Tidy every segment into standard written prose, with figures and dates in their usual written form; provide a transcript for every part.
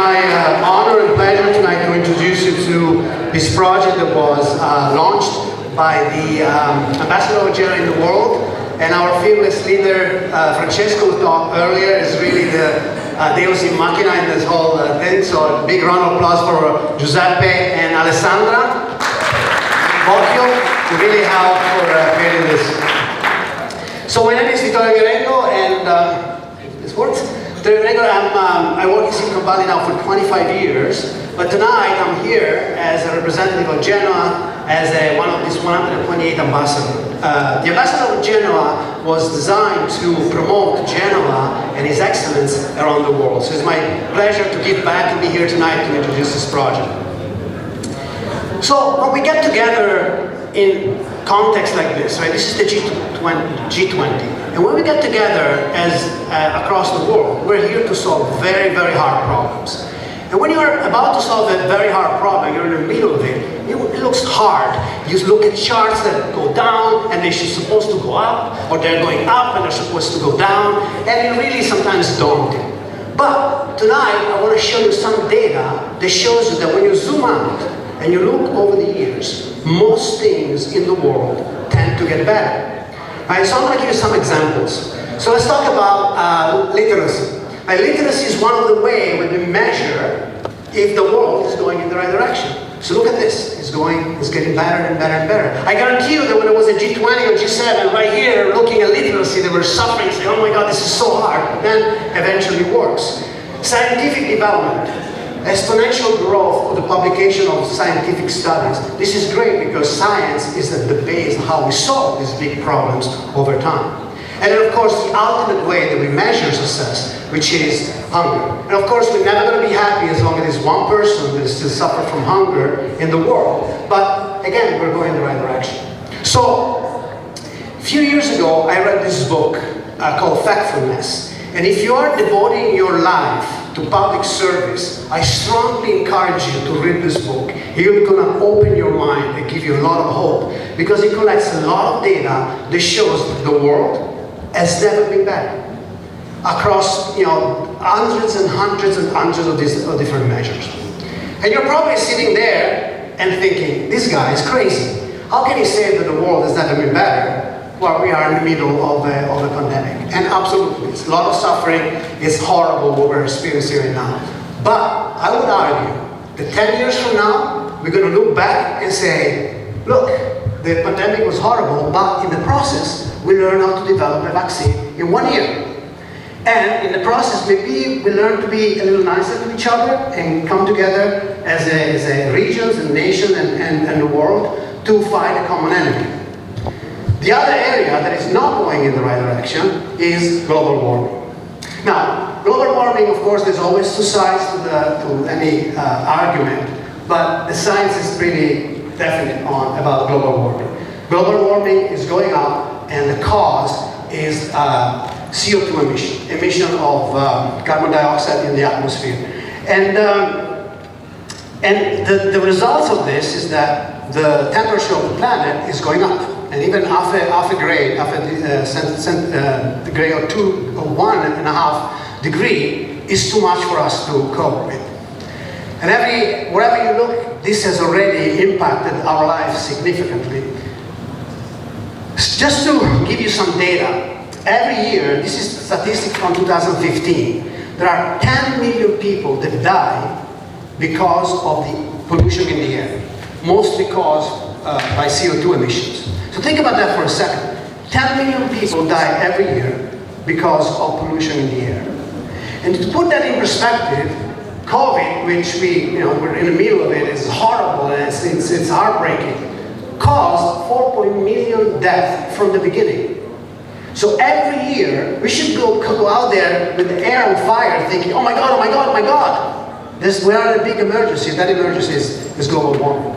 my honor and pleasure tonight to introduce you to this project that was launched by the Ambassador of Genova in the world, and our fearless leader, Francesco, talked earlier, is really the Deus in Machina in this whole thing, so a big round of applause for Giuseppe and Alessandra Bocchio, who really helped for creating this. So my name is Vittorio Guerrero, and this works. I work in Silicon Valley now for 25 years, but tonight I'm here as a representative of Genoa, as one of these 128 ambassadors. The Ambassador of Genoa was designed to promote Genoa and its excellence around the world. So it's my pleasure to give back and be here tonight to introduce this project. So when we get together in context like this, right? This is the G20. And when we get together as across the world, we're here to solve very, very hard problems. And when you're about to solve a very hard problem, you're in the middle of it, it looks hard. You look at charts that go down, and they're supposed to go up, or they're going up, and they're supposed to go down, and it really sometimes daunting. But tonight, I want to show you some data that shows you that when you zoom out, and you look over the years, most things in the world tend to get better. Right, so I'm going to give you some examples. So let's talk about literacy. Literacy is one of the ways we measure if the world is going in the right direction. So look at this, it's getting better and better and better. I guarantee you that when it was a G20 or G7, right here, looking at literacy, they were suffering, saying, oh my God, this is so hard. But then eventually it works. Scientific development, exponential growth of the publication of scientific studies. This is great because science is at the base of how we solve these big problems over time. And then of course the ultimate way that we measure success, which is hunger. And of course we're never going to be happy as long as there's one person that is still suffering from hunger in the world. But again, we're going in the right direction. So a few years ago I read this book called Factfulness. And if you are devoting your life to public service, I strongly encourage you to read this book. It's going to open your mind and give you a lot of hope, because it collects a lot of data that shows that the world has never been better across hundreds and hundreds and hundreds of these different measures. And you're probably sitting there and thinking, this guy is crazy. How can he say that the world has never been better? Well, we are in the middle of a pandemic. And absolutely, it's a lot of suffering. It's horrible what we're experiencing right now. But I would argue that 10 years from now, we're going to look back and say, look, the pandemic was horrible, but in the process, we learned how to develop a vaccine in 1 year. And in the process, maybe we learn to be a little nicer to each other and come together as a regions and nation and the world to fight a common enemy. The other area that is not going in the right direction is global warming. Now, global warming, of course, there's always two sides to any argument, but the science is pretty definite about global warming. Global warming is going up, and the cause is CO2 emission of carbon dioxide in the atmosphere. And the results of this is that the temperature of the planet is going up. And even half a degree or 1.5 degree is too much for us to cope with. And wherever you look, this has already impacted our lives significantly. Just to give you some data, every year, this is statistics from 2015, there are 10 million people that die because of the pollution in the air, mostly caused by CO2 emissions. So think about that for a second. 10 million people die every year because of pollution in the air. And to put that in perspective, COVID, which we're in the middle of it, is horrible and it's heartbreaking, caused 4 million deaths from the beginning. So every year, we should go out there with the air on fire thinking, oh my God, oh my God, oh my God. We are in a big emergency. That emergency is global warming.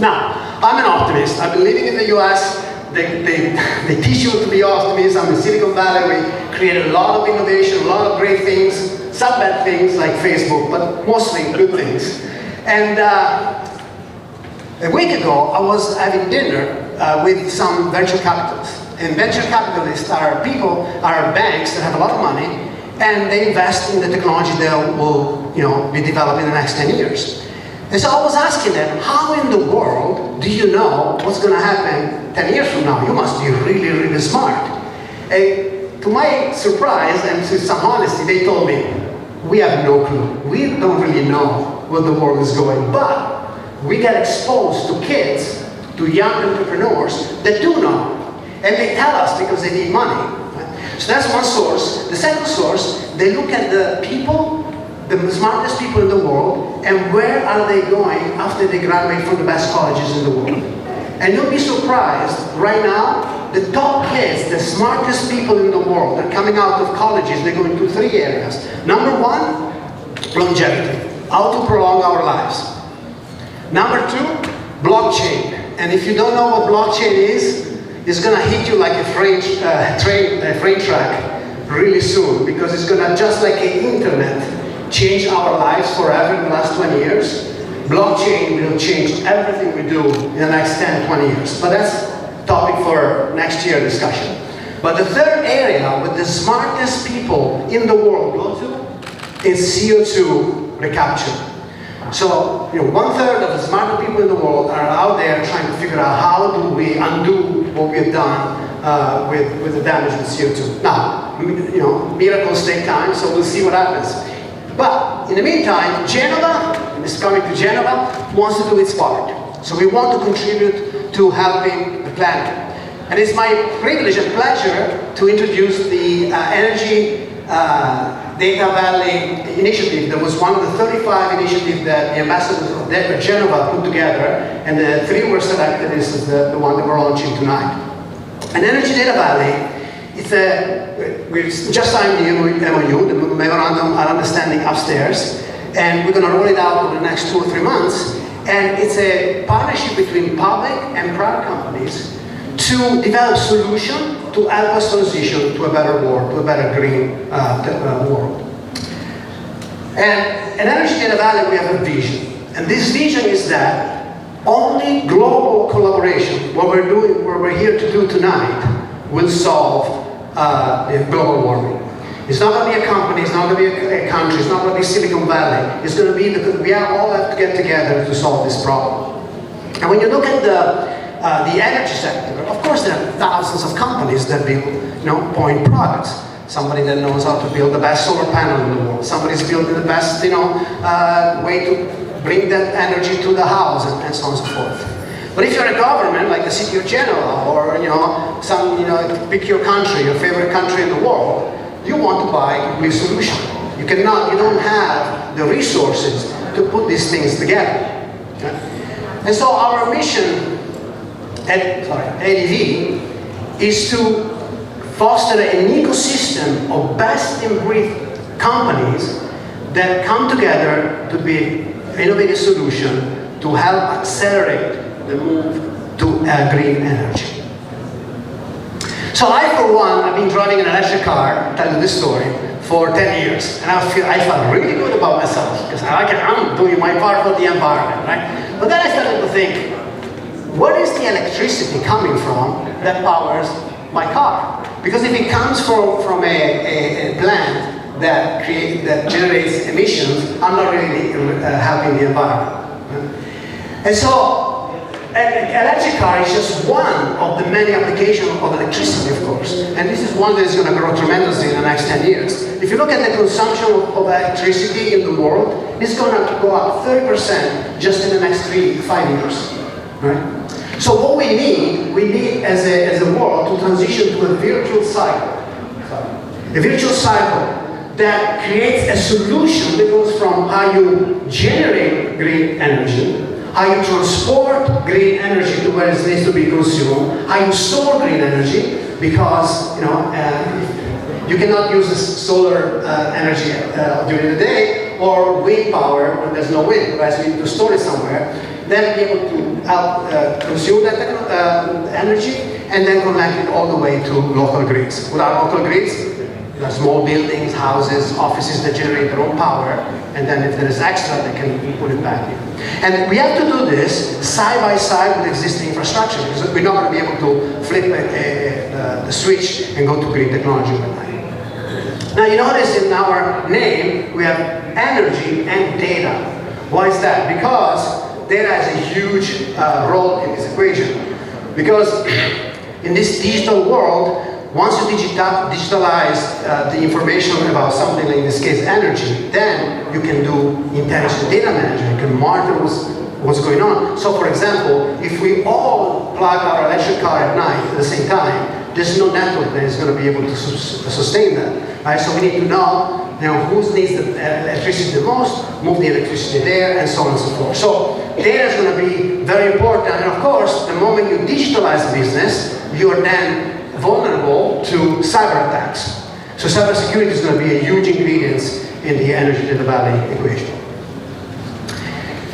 Now, I'm an optimist. I've been living in the US. They teach you to be optimists. I'm in Silicon Valley. We create a lot of innovation, a lot of great things, some bad things like Facebook, but mostly good things. And a week ago, I was having dinner with some venture capitalists. And venture capitalists are banks that have a lot of money, and they invest in the technology that will be developed in the next 10 years. And so I was asking them, how in the world do you know what's going to happen 10 years from now? You must be really, really smart. And to my surprise, and to some honesty, they told me, we have no clue. We don't really know where the world is going, but we get exposed to kids, to young entrepreneurs that do know. And they tell us because they need money. Right? So that's one source. The second source, they look at the people, the smartest people in the world, and where are they going after they graduate from the best colleges in the world. And you'll be surprised, right now, the top kids, the smartest people in the world, are coming out of colleges, they go into 3 areas. Number 1, longevity, how to prolong our lives. Number 2, blockchain. And if you don't know what blockchain is, it's going to hit you like a freight track really soon, because it's going to, just like the internet, change our lives forever in the last 20 years. Blockchain will change everything we do in the next 10, 20 years. But that's a topic for next year discussion. But the third area with the smartest people in the world go to is CO2 recapture. So, 1/3 of the smartest people in the world are out there trying to figure out how do we undo what we have done with the damage with CO2. Now, miracles take time, so we'll see what happens. But in the meantime, Genova, is coming to Genoa, wants to do its part. So we want to contribute to helping the planet. And it's my privilege and pleasure to introduce the Energy Data Valley initiative. That was one of the 35 initiatives that the Ambassadors of Genova put together, and the 3 were selected. This is the one that we're launching tonight. And Energy Data Valley, we just signed the MOU, the Memorandum of Understanding upstairs, and we're going to roll it out over the next 2 or 3 months. And it's a partnership between public and private companies to develop solutions to help us transition to a better world, to a better green world. And in Energy Data Valley, we have a vision. And this vision is that only global collaboration, what we're here to do tonight, will solve global warming. It's not going to be a company, it's not going to be a country, it's not going to be Silicon Valley. It's going to be that we all have to get together to solve this problem. And when you look at the energy sector, of course there are thousands of companies that build point products. Somebody that knows how to build the best solar panel in the world. Somebody's building the best way to bring that energy to the house, and so on and so forth. But if you're a government, like the city of Genoa, or pick your country, your favorite country in the world, you want to buy a complete solution. You don't have the resources to put these things together. Okay? And so our mission at EDV is to foster an ecosystem of best-in-breed companies that come together to be innovative solution to help accelerate the move to green energy. So I, for one, I've been driving an electric car, tell you this story, for 10 years. And I felt really good about myself, because I'm doing my part for the environment, right? But then I started to think, where is the electricity coming from that powers my car? Because if it comes from a plant that generates emissions, I'm not really helping the environment. Right? And so, an electric car is just one of the many applications of electricity, of course. And this is one that is going to grow tremendously in the next 10 years. If you look at the consumption of electricity in the world, it's going to go up 30% just in the next 3 to 5 years. Right? So what we need as a world to transition to a virtual cycle. A virtual cycle that creates a solution that goes from how you generate green energy, how you transport green energy to where it needs to be consumed, how you store green energy, because you cannot use this solar energy during the day, or wind power when there's no wind, otherwise you need to store it somewhere. Then be able to help consume that energy, and then connect it all the way to local grids. Without local grids, there are small buildings, houses, offices that generate their own power, and then if there is extra, they can put it back in. And we have to do this side by side with existing infrastructure, because we're not going to be able to flip the switch and go to green technology overnight. Now you notice in our name, we have energy and data. Why is that? Because data has a huge role in this equation. Because in this digital world, once you digitalize the information about something, like in this case energy, then you can do intelligent data management. You can monitor what's going on. So for example, if we all plug our electric car at night at the same time, there's no network that is going to be able to sustain that. Right? So we need to know, who needs the electricity the most, move the electricity there, and so on and so forth. So data is going to be very important. And of course, the moment you digitalize the business, you are then vulnerable to cyber attacks. So cybersecurity is going to be a huge ingredient in the energy data valley equation.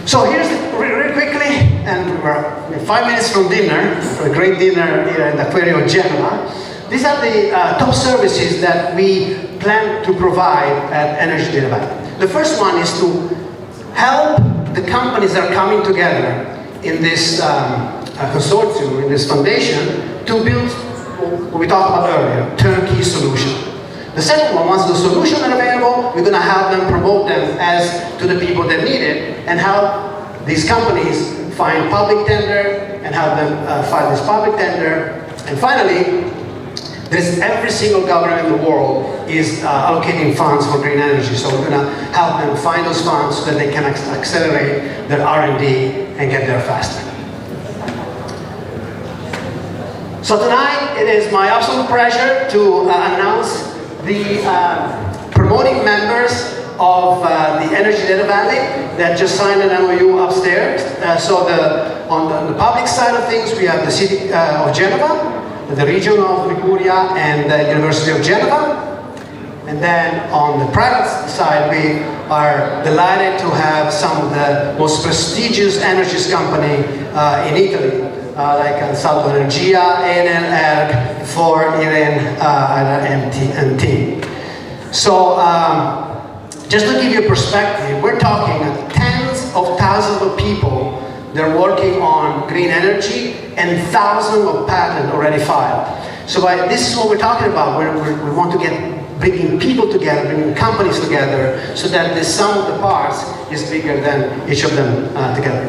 So here's, really quickly, and we're 5 minutes from dinner, for a great dinner here in the Aquarium of Genoa. These are the top services that we plan to provide at Energy Data Valley. The first one is to help the companies that are coming together in this consortium, in this foundation, to build what we talked about earlier, turnkey solution. The second one, once the solutions are available, we're going to help them promote them as to the people that need it, and help these companies find public tender, and help them find this public tender. And finally, every single government in the world is allocating funds for green energy, so we're going to help them find those funds so that they can accelerate their R&D and get there faster. So tonight, it is my absolute pleasure to announce the promoting members of the Energy Data Valley that just signed an MOU upstairs. On the public side of things, we have the city of Genova, the region of Liguria, and the University of Genova. And then on the private side, we are delighted to have some of the most prestigious energies company in Italy, like Salto Energia, Enel, ERG, Ford, Iren, and team. So, just to give you a perspective, we're talking tens of thousands of people that are working on green energy and thousands of patents already filed. So this is what we're talking about. We want to bringing people together, bringing companies together, so that the sum of the parts is bigger than each of them together.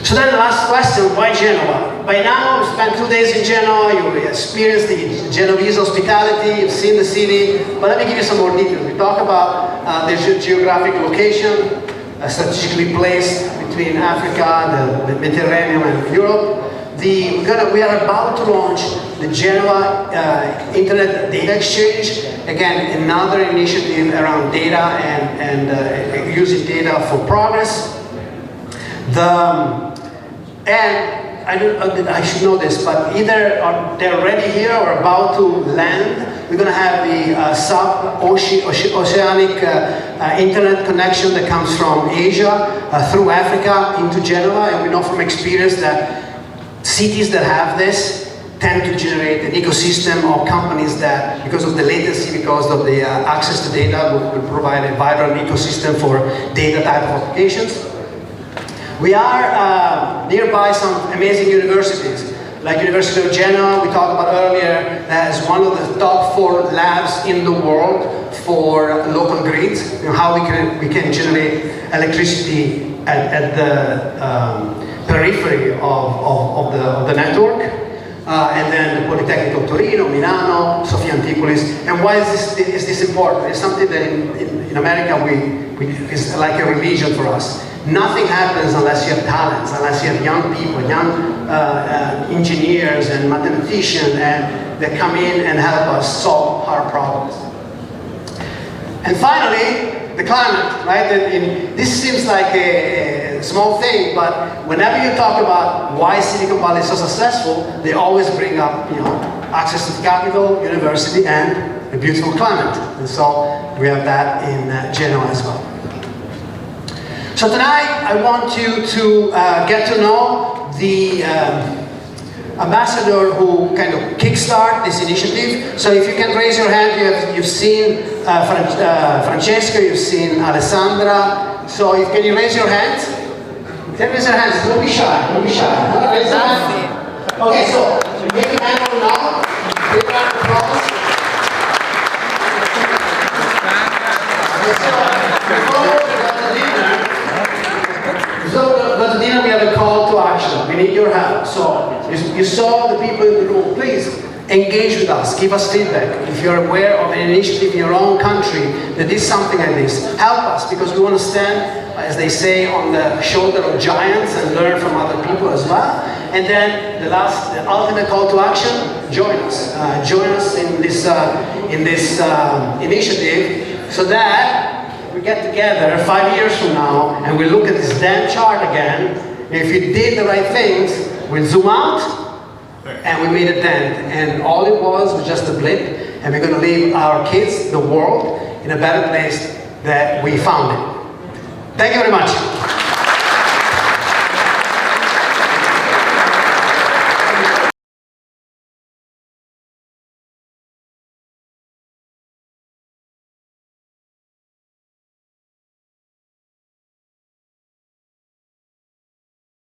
So then the last question, why Genoa? By now, you've spent 2 days in Genoa, you experienced the Genovese hospitality, you've seen the city, but let me give you some more details. We talk about the geographic location, strategically placed between Africa, the Mediterranean, and Europe. We are about to launch the Genoa Internet Data Exchange. Again, another initiative around data and using data for progress. I should know this, but either they're already here or about to land. We're going to have the sub-oceanic internet connection that comes from Asia through Africa into Genoa, and we know from experience that cities that have this tend to generate an ecosystem of companies that, because of the latency, because of the access to data, will provide a vibrant ecosystem for data type of applications. We are nearby some amazing universities, like University of Genoa, we talked about earlier, that is one of the top 4 labs in the world for local grids, how we can generate electricity at the periphery of the network. And then the Politecnico Torino, Milano, Sofia Antipolis. And why is this important? It's something that in America is like a religion for us. Nothing happens unless you have talents, unless you have young people, young engineers and mathematicians that come in and help us solve hard problems. And finally, the climate, right? This seems like a small thing, but whenever you talk about why Silicon Valley is so successful, they always bring up, access to capital, university, and a beautiful climate. And so we have that in Genoa as well. So tonight, I want you to get to know the ambassador who kind of kickstart this initiative. So if you can raise your hand, you've seen Francesca, you've seen Alessandra. So can you raise your hands? Can you raise your hands? Don't be shy. Don't be shy. Raise your hand. Okay, so make your hand on now. Give a round of applause. But dinner, we have a call to action. We need your help. So you saw the people in the room. Please engage with us. Give us feedback. If you're aware of an initiative in your own country that did something like this, help us, because we want to stand, as they say, on the shoulder of giants and learn from other people as well. And then the ultimate call to action: join us. Join us in this initiative, so that we get together 5 years from now and we look at this damn chart again. If we did the right things, we'll zoom out and we made a dent. And all it was just a blip, and we're going to leave our kids, the world, in a better place than we found it. Thank you very much.